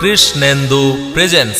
Krishnendu presence.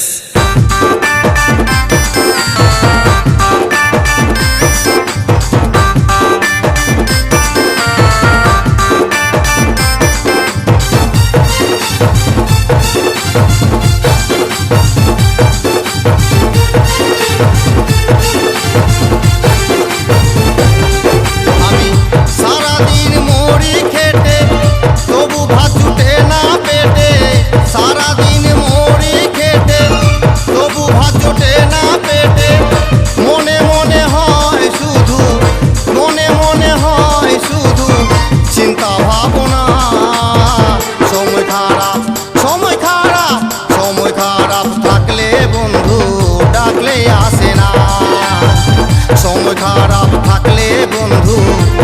সময় খারাপ থাকলে বন্ধু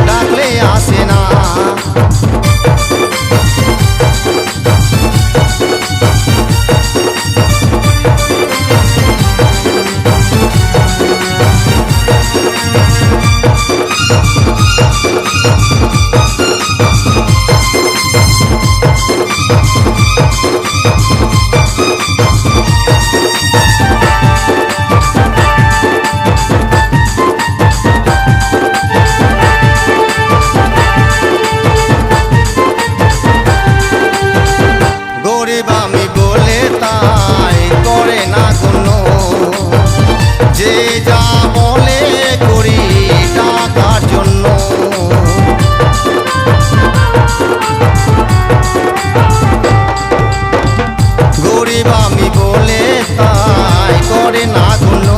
ডাকলে আসে না। গরিব আমি বলে তাই করে না কোনো, যে যা বলে করি টাকার জন্য। গরিব আমি বলে তাই করে না কোনো,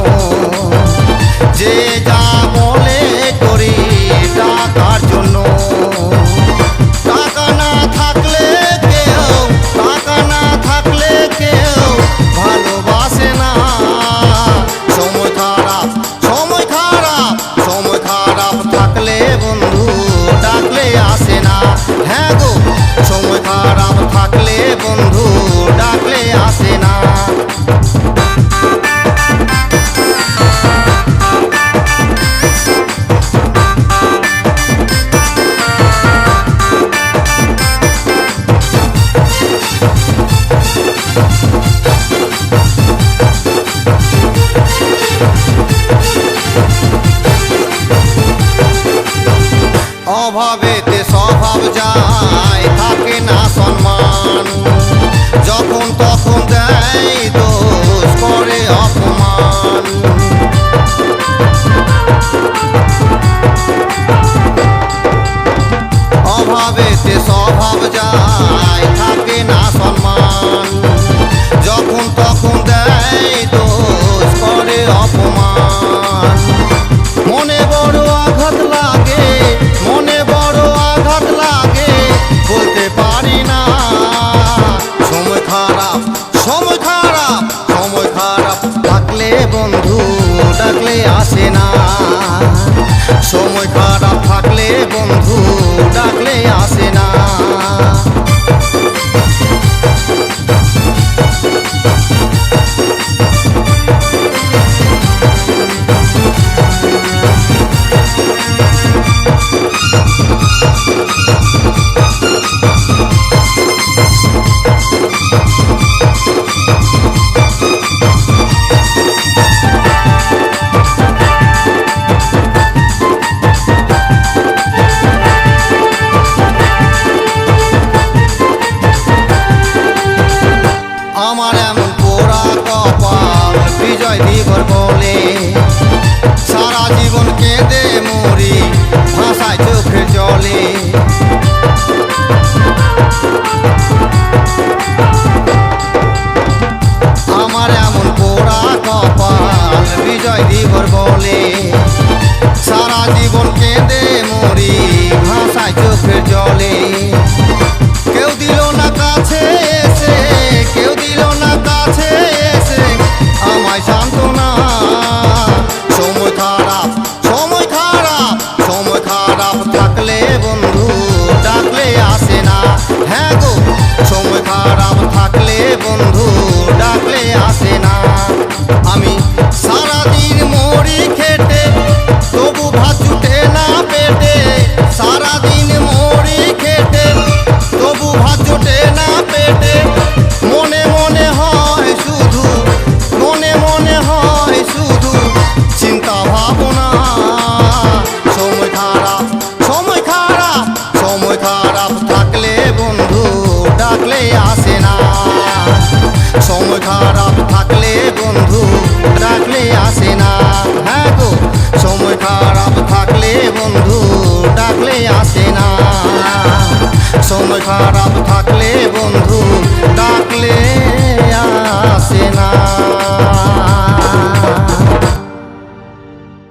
যে যা বলে করি টাকার জন্য। টাকা না থাকলে কেউ ভালোবাসে না। সময় খারাপ থাকলে বন্ধু ডাকলে আসে না। হ্যাঁ গো, সময় খারাপ থাকলে বন্ধু ডাকলে আসে না। অভাবেতে স্বভাব যায়, থাকে না সম্মান। যখন তখন দেয় দোষ, করে অপমান। অভাবেতে স্বভাব যায়, থাকে না সম্মান। যখন তখন দেয় দোষ, করে অপমান। মনে বড় আঘাত লাগে, বলতে পারি না। সময় খারাপ থাকলে বন্ধু ডাকলে আসে না। সময় খারাপ থাকলে বন্ধু ডাকলে আসে না। আমার এমন পোড়া কপাল বিজয় দিবর বলে, সারা জীবন কেঁদে মরি ভাষায় চোখের জলে। আমার এমন পোড়া কপাল বিজয় দিবর বলে, সারা জীবন কেঁদে মরি ভাষায় চোখের জলে। কেউ দিল না কাছে এসে, কেউ দিল না কাছে এসে আমায় সান্ত্বনা। সময় খারাপ থাকলে বন্ধু ডাকলে আসে না। হ্যাঁ গো, সময় খারাপ থাকলে বন্ধু ডাকলে আসে না। আমি সারাদিন মরি খেটে, তবু ভাত জুটে না পেটে। সারাদিন মরি খেটে, তবু ভাত জোটে না পেটে। মনে মনে সময় খারাপ থাকলে বন্ধু ডাকলে আসে না। হ্যাঁ গো, সময় খারাপ থাকলে বন্ধু ডাকলে আসে না। সময় খারাপ থাকলে বন্ধু ডাকলে আসে না।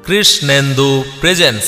কৃষ্ণেন্দু প্রেজেন্স।